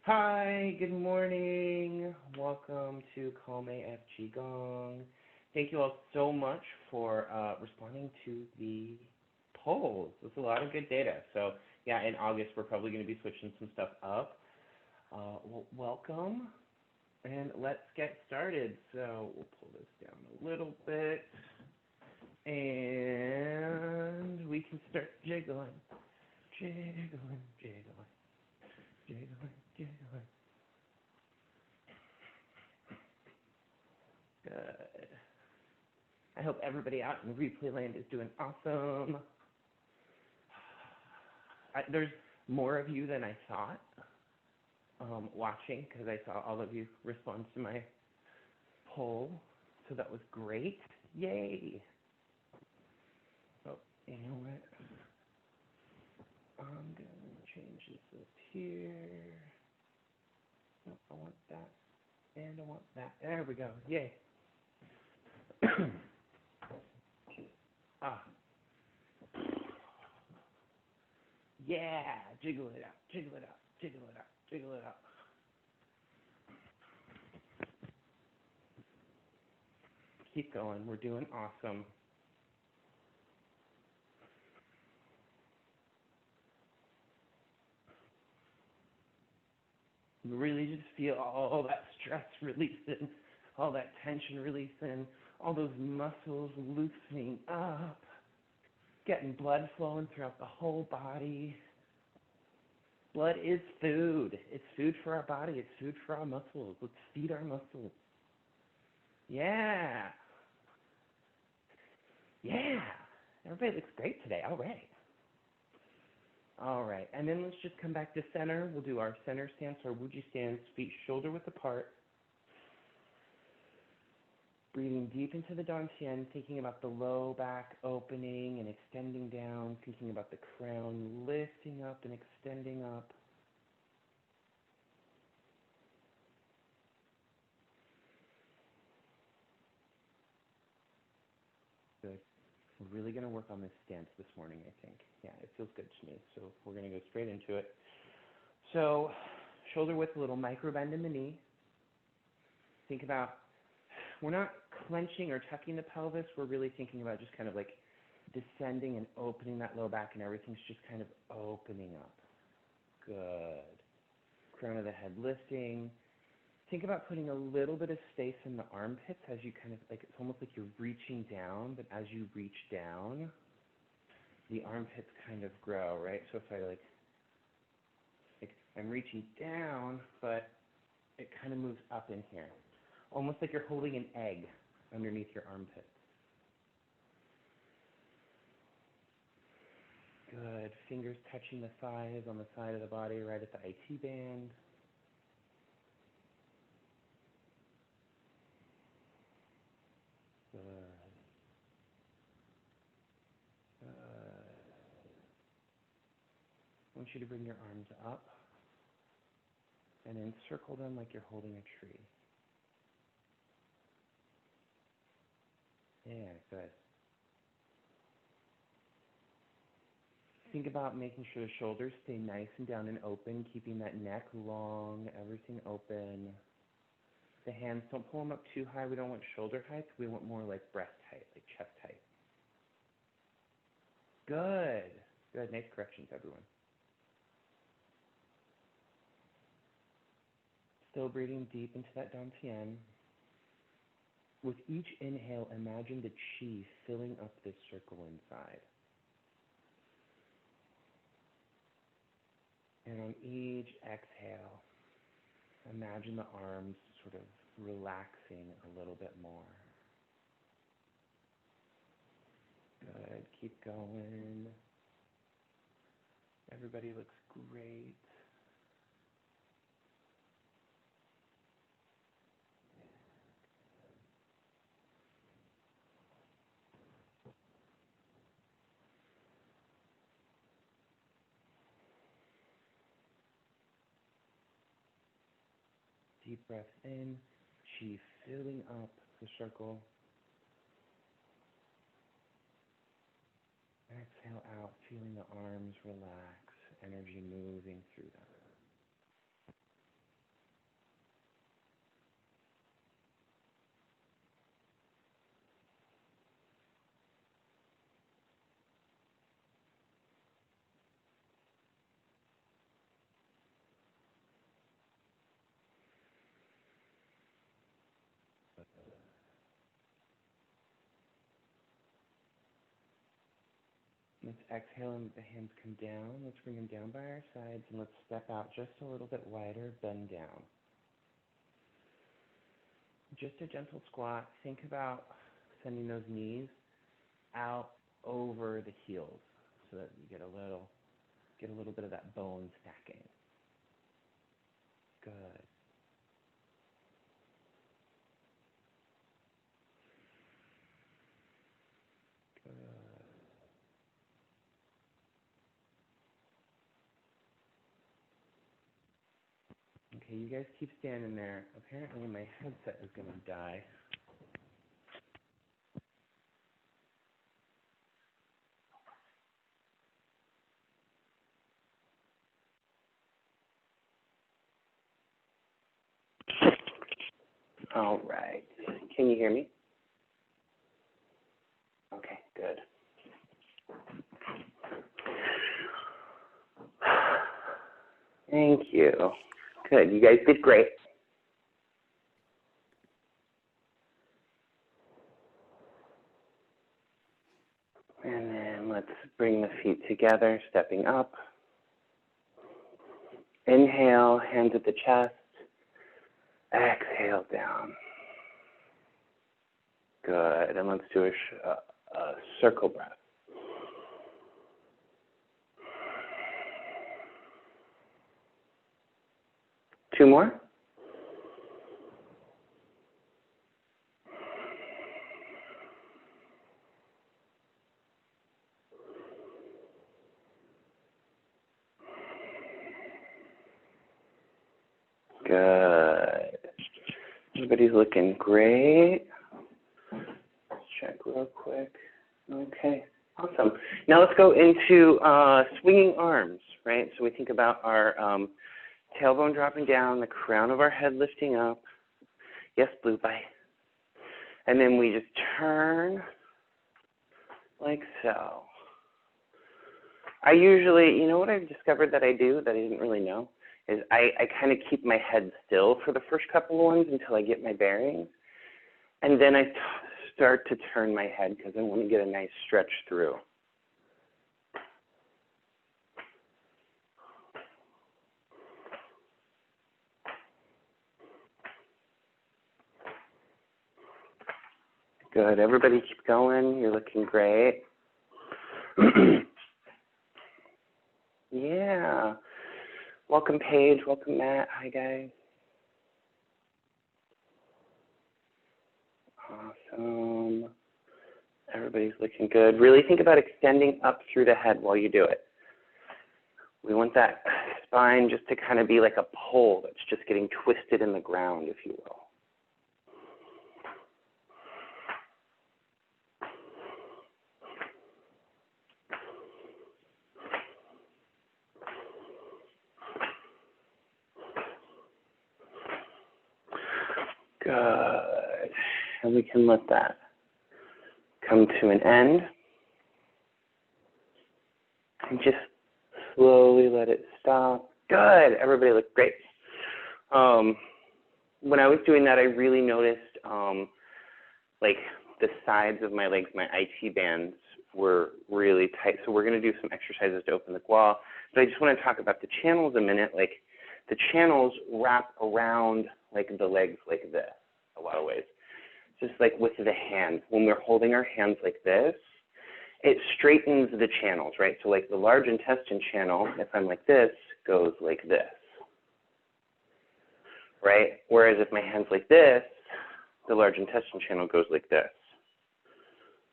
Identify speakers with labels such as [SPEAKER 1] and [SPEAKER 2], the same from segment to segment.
[SPEAKER 1] Hi, good morning. Welcome to Calm AF Qigong. Thank you all so much for responding to the polls. There's a lot of good data. So, yeah, in August, we're probably going to be switching some stuff up. Welcome, and let's get started. So, we'll pull this down a little bit, and we can start jiggling, jiggling, jiggling, jiggling, jiggling. Good. I hope everybody out in replay land is doing awesome. There's more of you than I thought watching, because I saw all of you respond to my poll, so that was great. Yay! Oh, you know what? I'm going to change this up here. No, I want that, and I want that. There we go. Yay. Ah. Yeah, jiggle it out, jiggle it out, jiggle it out, jiggle it out. Keep going, we're doing awesome. Really just feel all that stress releasing, all that tension releasing, all those muscles loosening up, getting blood flowing throughout the whole body. Blood is food. It's food for our body. It's food for our muscles. Let's feed our muscles. Yeah. Yeah. Everybody looks great today. All right. All right. And then let's just come back to center. We'll do our center stance, our Wuji stance, feet shoulder width apart. Breathing deep into the Dantian, thinking about the low back opening and extending down, thinking about the crown lifting up and extending up. Good. We're really going to work on this stance this morning, I think. Yeah, it feels good to me, so we're going to go straight into it. So, shoulder width, a little micro bend in the knee. Think about, we're not clenching or tucking the pelvis, we're really thinking about just kind of like descending and opening that low back, and everything's just kind of opening up. Good. Crown of the head lifting. Think about putting a little bit of space in the armpits as you kind of, like, it's almost like you're reaching down, but as you reach down, the armpits kind of grow, right? So if I like I'm reaching down, but it kind of moves up in here. Almost like you're holding an egg underneath your armpit. Good. Fingers touching the thighs on the side of the body, right at the IT band. Good. Good. I want you to bring your arms up and encircle them like you're holding a tree. Yeah, good. Think about making sure the shoulders stay nice and down and open, keeping that neck long, everything open. The hands, don't pull them up too high. We don't want shoulder height. We want more like breast height, like chest height. Good. Good. Nice corrections, everyone. Still breathing deep into that Dantian. With each inhale, imagine the chi filling up this circle inside. And on each exhale, imagine the arms sort of relaxing a little bit more. Good. Keep going. Everybody looks great. Deep breath in, chi filling up the circle. Exhale out, feeling the arms relax, energy moving through them. Let's exhale and the hands come down. Let's bring them down by our sides and let's step out just a little bit wider, bend down. Just a gentle squat. Think about sending those knees out over the heels so that you get a little bit of that bone stacking. Good. Good. Okay, you guys keep standing there. Apparently my headset is going to die. All right. Can you hear me? Okay, good. Thank you. Good. You guys did great. And then let's bring the feet together, stepping up. Inhale, hands at the chest. Exhale down. Good. And let's do a circle breath. Two more. Good. Everybody's looking great. Let's check real quick. Okay, awesome. Now let's go into swinging arms, right? So we think about our tailbone dropping down, the crown of our head lifting up. Yes, Blue, bye. And then we just turn like so. I usually, you know what I've discovered that I do that I didn't really know? Is I kind of keep my head still for the first couple of ones until I get my bearings. And then I start to turn my head because I want to get a nice stretch through. Good. Everybody keep going. You're looking great. Yeah. Welcome, Paige. Welcome, Matt. Hi, guys. Awesome. Everybody's looking good. Really think about extending up through the head while you do it. We want that spine just to kind of be like a pole that's just getting twisted in the ground, if you will. Good. And we can let that come to an end. And just slowly let it stop. Good. Everybody looked great. When I was doing that, I really noticed like the sides of my legs, my IT bands were really tight. So we're going to do some exercises to open the gua. But I just want to talk about the channels a minute. Like the channels wrap around like the legs like this a lot of ways. Just like with the hand. When we're holding our hands like this, it straightens the channels, right? So like the large intestine channel, if I'm like this, goes like this, right? Whereas if my hand's like this, the large intestine channel goes like this.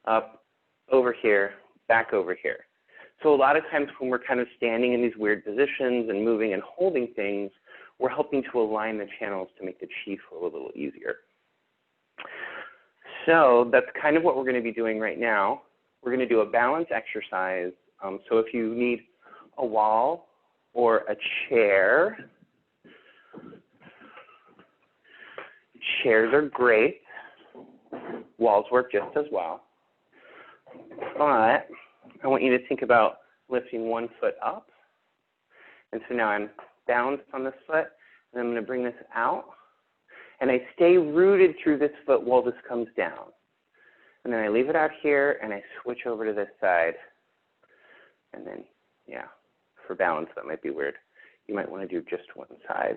[SPEAKER 1] Up, over here, back over here. So a lot of times when we're kind of standing in these weird positions and moving and holding things, we're helping to align the channels to make the chi flow a little easier. So that's kind of what we're going to be doing right now. We're going to do a balance exercise. So if you need a wall or a chair, chairs are great. Walls work just as well. But I want you to think about lifting one foot up. And so now I'm balanced on this foot, and I'm going to bring this out. And I stay rooted through this foot while this comes down. And then I leave it out here, and I switch over to this side. And then, yeah, for balance, that might be weird. You might want to do just one side.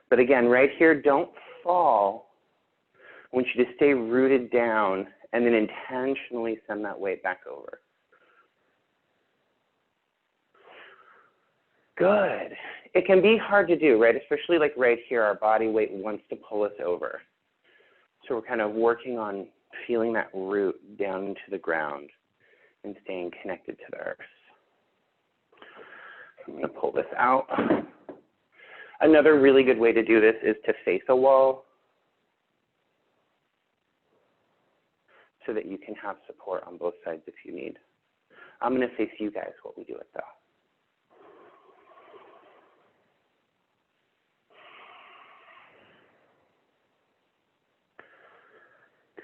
[SPEAKER 1] But again, right here, don't fall. I want you to stay rooted down and then intentionally send that weight back over. Good. It can be hard to do, right? Especially like right here, our body weight wants to pull us over. So we're kind of working on feeling that root down into the ground and staying connected to the earth. I'm going to pull this out. Another really good way to do this is to face a wall so that you can have support on both sides if you need. I'm going to face you guys while we do it, though.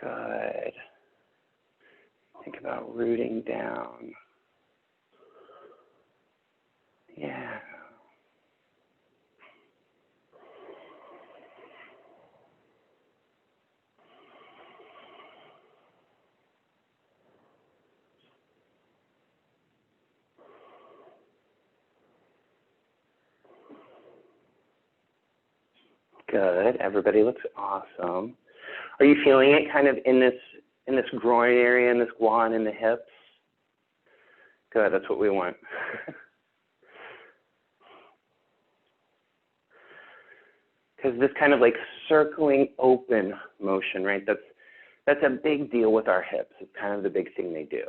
[SPEAKER 1] Good. Think about rooting down. Yeah. Good. Everybody looks awesome. Are you feeling it kind of in this groin area, in this guan, in the hips? Good. That's what we want. Because this kind of like circling open motion, right? That's a big deal with our hips. It's kind of the big thing they do.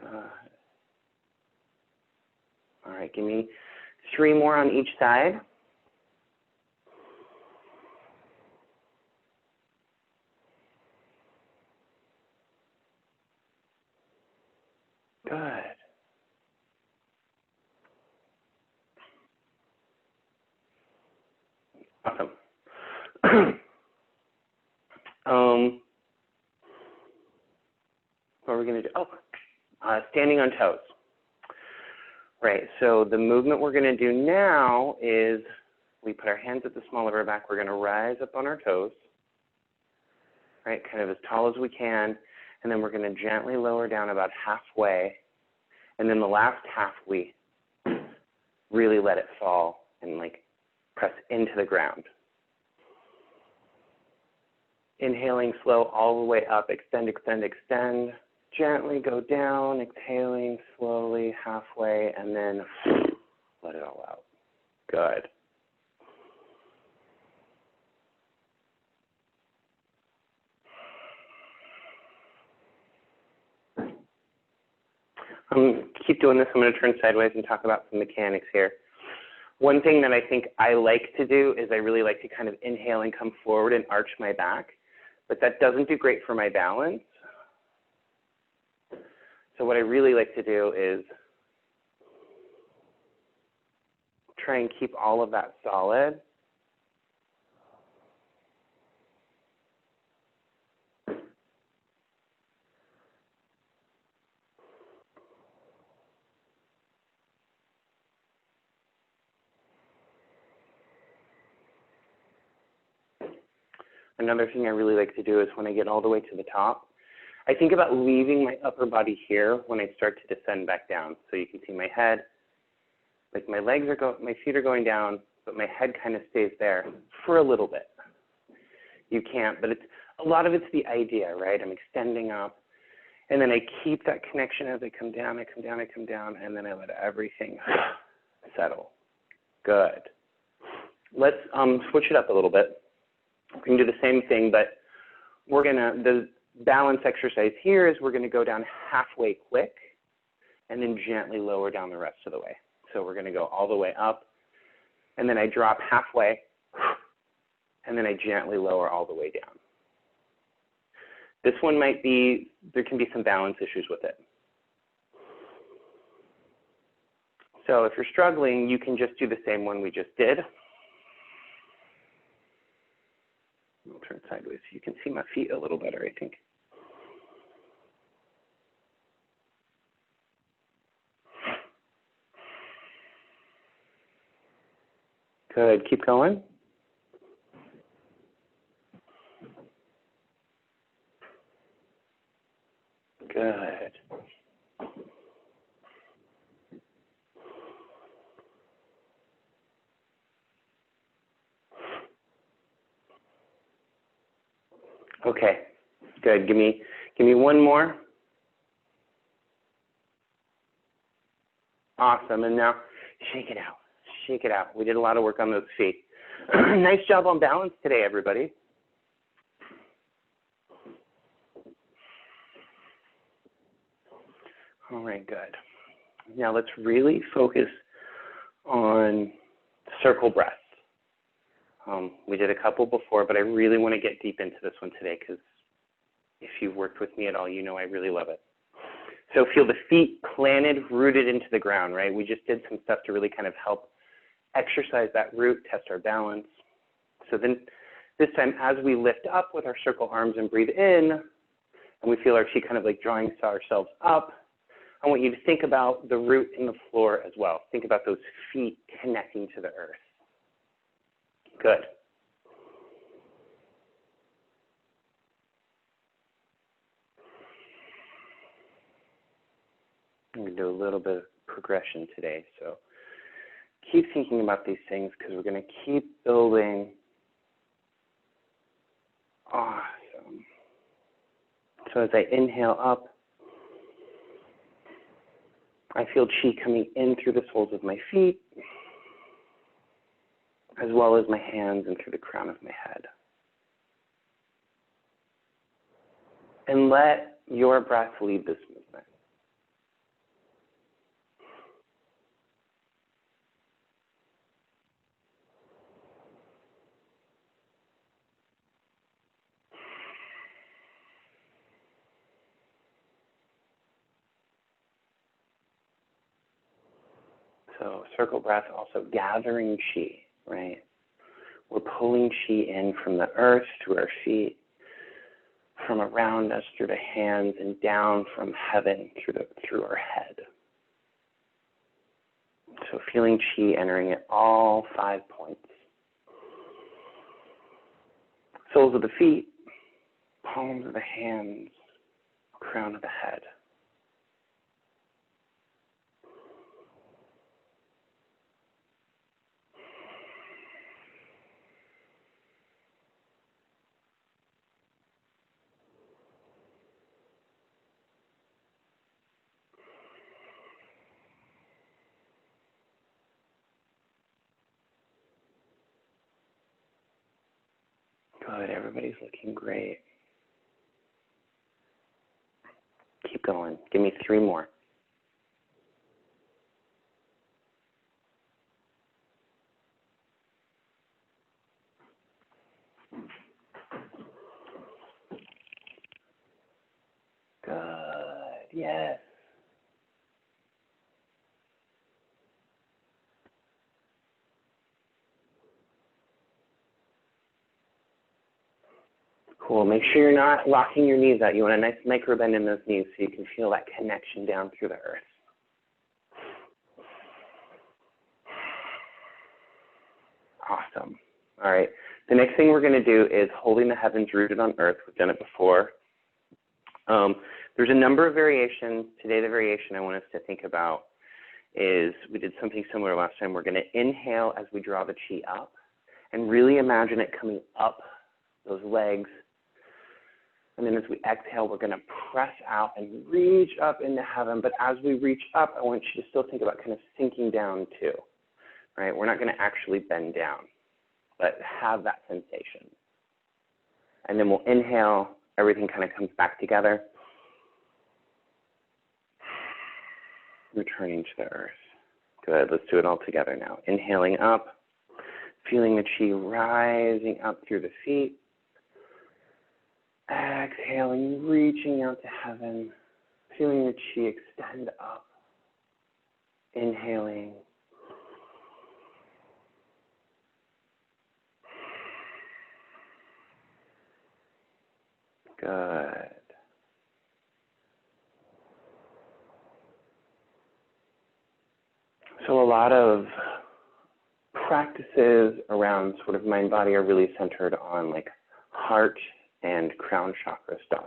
[SPEAKER 1] Good. All right, give me 3 more on each side. Good. Awesome. What are we going to do? Standing on toes. Right, so the movement we're going to do now is we put our hands at the small of our back. We're going to rise up on our toes, right, kind of as tall as we can, and then we're going to gently lower down about halfway, and then the last half we really let it fall and like press into the ground. Inhaling slow all the way up, extend, extend, extend. Gently go down, exhaling slowly, halfway, and then let it all out. Good. Keep doing this. I'm going to turn sideways and talk about some mechanics here. One thing that I think I like to do is I really like to kind of inhale and come forward and arch my back, but that doesn't do great for my balance. So what I really like to do is try and keep all of that solid. Another thing I really like to do is when I get all the way to the top, I think about leaving my upper body here when I start to descend back down. So you can see my head, like my legs are my feet are going down, but my head kind of stays there for a little bit. You can't, but a lot of it's the idea, right? I'm extending up, and then I keep that connection as I come down, I come down, I come down, and then I let everything settle. Good. Let's switch it up a little bit. We can do the same thing, but we're the balance exercise here is we're gonna go down halfway quick and then gently lower down the rest of the way. So we're gonna go all the way up, and then I drop halfway, and then I gently lower all the way down. This one might be, there can be some balance issues with it. So if you're struggling, you can just do the same one we just did. I'll turn sideways so you can see my feet a little better, I think. Good. Keep going. Good. Okay. Good. Give me one more. Awesome. And now shake it out. Shake it out. We did a lot of work on those feet. Nice job on balance today, everybody. All right, good. Now let's really focus on circle breaths. We did a couple before, but I really want to get deep into this one today because if you've worked with me at all, you know I really love it. So feel the feet planted, rooted into the ground, right? We just did some stuff to really kind of help exercise that root, test our balance. So then this time, as we lift up with our circle arms and breathe in, and we feel our chi kind of like drawing ourselves up, I want you to think about the root in the floor as well. Think about those feet connecting to the earth. Good. We're going to do a little bit of progression today. So keep thinking about these things because we're going to keep building. Awesome. So as I inhale up, I feel chi coming in through the soles of my feet, as well as my hands and through the crown of my head. And let your breath lead this movement. So circle breath, also gathering chi, right? We're pulling chi in from the earth through our feet, from around us through the hands, and down from heaven through our head. So feeling chi entering at all 5 points. Soles of the feet, palms of the hands, crown of the head. Good, everybody's looking great. Keep going. Give me 3 more. Good, yes. Cool. Make sure you're not locking your knees out. You want a nice micro bend in those knees so you can feel that connection down through the earth. Awesome. All right. The next thing we're going to do is holding the heavens rooted on earth. We've done it before. There's a number of variations. Today, the variation I want us to think about is we did something similar last time. We're going to inhale as we draw the chi up and really imagine it coming up those legs. And then as we exhale, we're going to press out and reach up into heaven. But as we reach up, I want you to still think about kind of sinking down too, right? We're not going to actually bend down, but have that sensation. And then we'll inhale. Everything kind of comes back together. Returning to the earth. Good. Let's do it all together now. Inhaling up, feeling the chi rising up through the feet. Exhaling, reaching out to heaven, feeling the chi extend up. Inhaling. Good. So a lot of practices around sort of mind body are really centered on like heart and crown chakra stuff.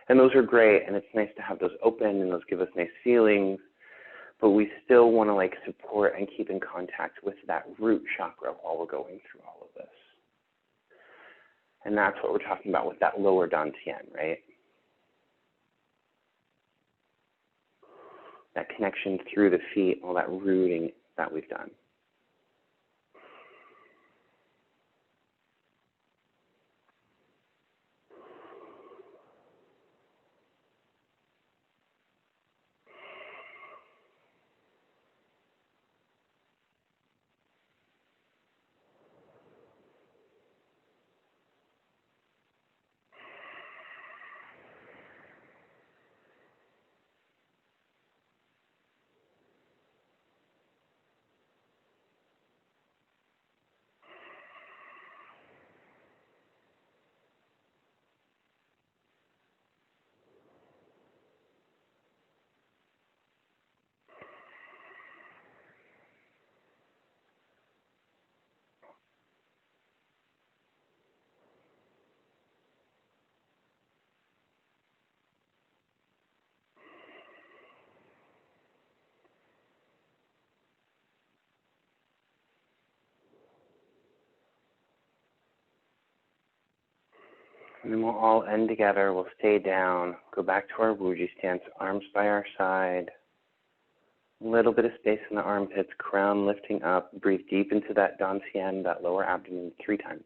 [SPEAKER 1] And those are great, and it's nice to have those open, and those give us nice feelings, but we still want to like support and keep in contact with that root chakra while we're going through all of this. And that's what we're talking about with that lower dantian, right? That connection through the feet, all that rooting that we've done. And then we'll all end together. We'll stay down, go back to our Wuji stance, arms by our side. A little bit of space in the armpits, crown lifting up. Breathe deep into that dantian, that lower abdomen, 3 times.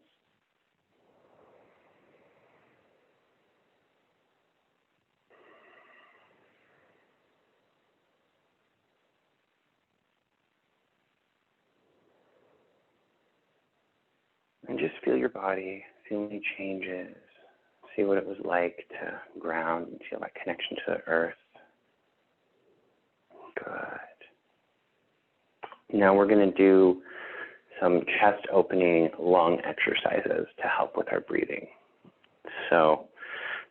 [SPEAKER 1] And just feel your body, feel any changes. See what it was like to ground and feel that connection to the earth. Good. Now we're going to do some chest opening lung exercises to help with our breathing. So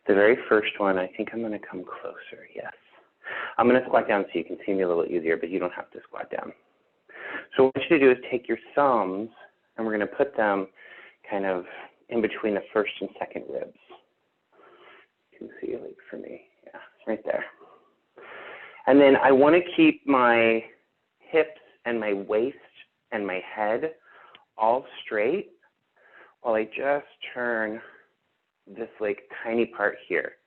[SPEAKER 1] the very first one, I think I'm going to come closer, yes. I'm going to squat down so you can see me a little easier, but you don't have to squat down. So what I want you to do is take your thumbs, and we're going to put them kind of in between the first and second ribs. You can see, like for me, yeah, right there. And then I want to keep my hips and my waist and my head all straight while I just turn this like tiny part here,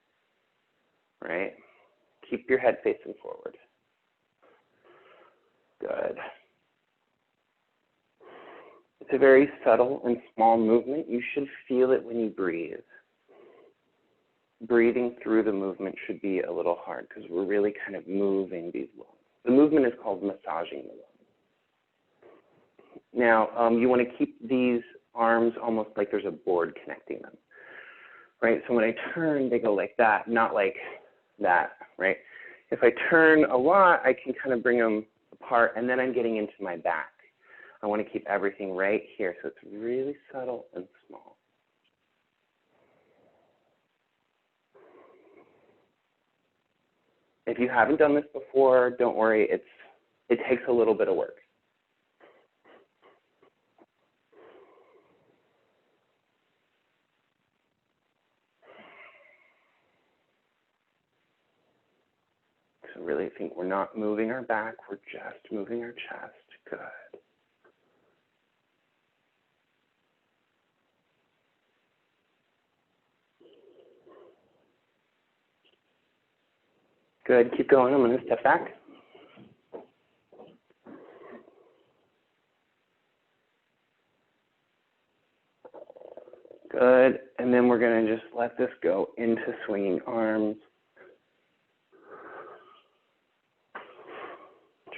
[SPEAKER 1] right? Keep your head facing forward. Good. It's a very subtle and small movement. You should feel it when you breathe. Breathing through the movement should be a little hard because we're really kind of moving these lungs. The movement is called massaging the lungs. Now, you want to keep these arms almost like there's a board connecting them, right? So when I turn, they go like that, not like that, right? If I turn a lot, I can kind of bring them apart, and then I'm getting into my back. I want to keep everything right here, so it's really subtle and small. If you haven't done this before, don't worry, it takes a little bit of work. So really think we're not moving our back, we're just moving our chest. Good. Good, keep going, I'm going to step back. Good, and then we're going to just let this go into swinging arms.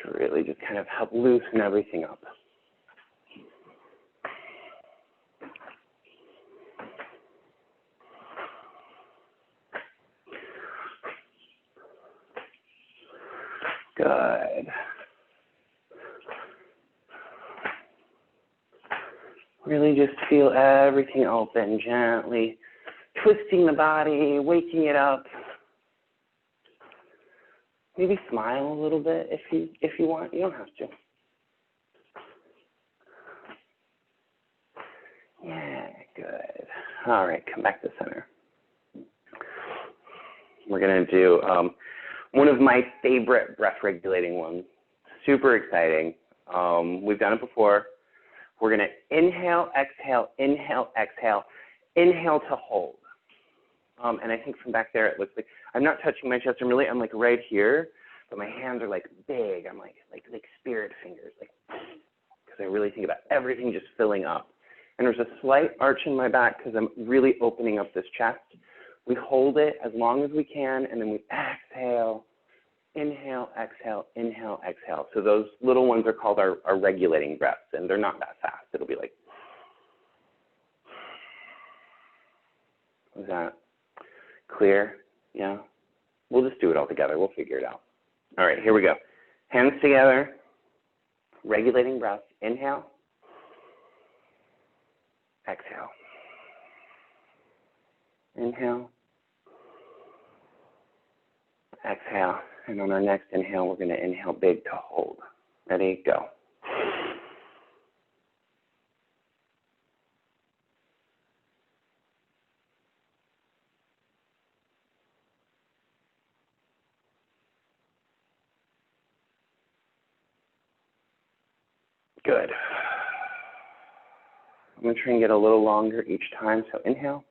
[SPEAKER 1] To really just kind of help loosen everything up. Good. Really just feel everything open, gently twisting the body, waking it up. Maybe smile a little bit if you want. You don't have to. Good. All right, come back to center. We're going to do one of my favorite breath regulating ones. Super exciting. We've done it before. We're going to inhale, exhale, inhale, exhale, inhale to hold. And I think from back there it looks like I'm not touching my chest. I'm like right here, but my hands are like big. I'm like spirit fingers, like, because I really think about everything just filling up. And there's a slight arch in my back because I'm really opening up this chest. We hold it as long as we can, and then we exhale, inhale, exhale, inhale, exhale. So those little ones are called our regulating breaths, and they're not that fast. It'll be like, is that clear? Yeah? We'll just do it all together. We'll figure it out. All right, here we go. Hands together, regulating breath. Inhale, exhale. Inhale, exhale. And on our next inhale, we're going to inhale big to hold. Ready? Go. Good. I'm going to try and get a little longer each time. So inhale,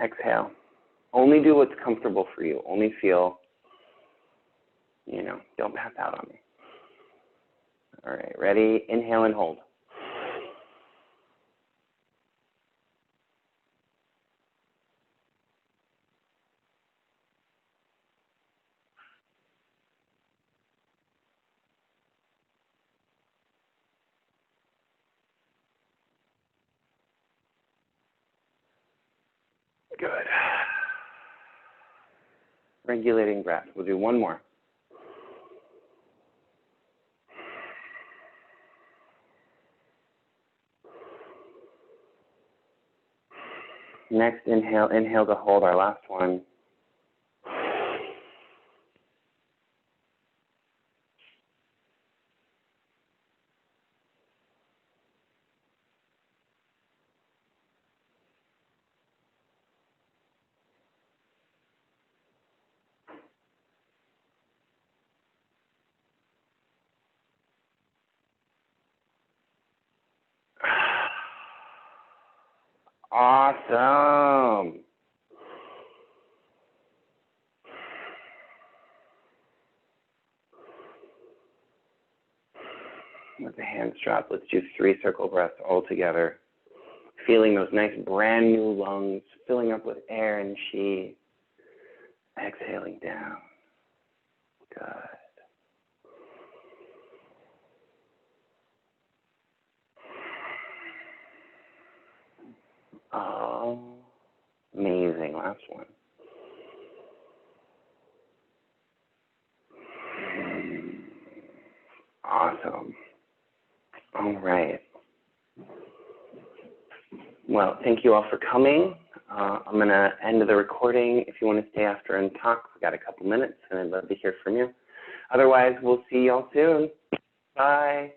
[SPEAKER 1] exhale. Only do what's comfortable for you. Only feel, don't pass out on me. All right, ready? Inhale and hold. Good. Regulating breath. We'll do one more. Next inhale, inhale to hold, our last one. Awesome. Let the hands drop. Let's do 3 circle breaths all together. Feeling those nice brand new lungs filling up with air and chi. Exhaling down. Good. Oh, amazing. Last one. Awesome. All right. Well, thank you all for coming. I'm going to end the recording. If you want to stay after and talk, we've got a couple minutes, and I'd love to hear from you. Otherwise, we'll see y'all soon. Bye.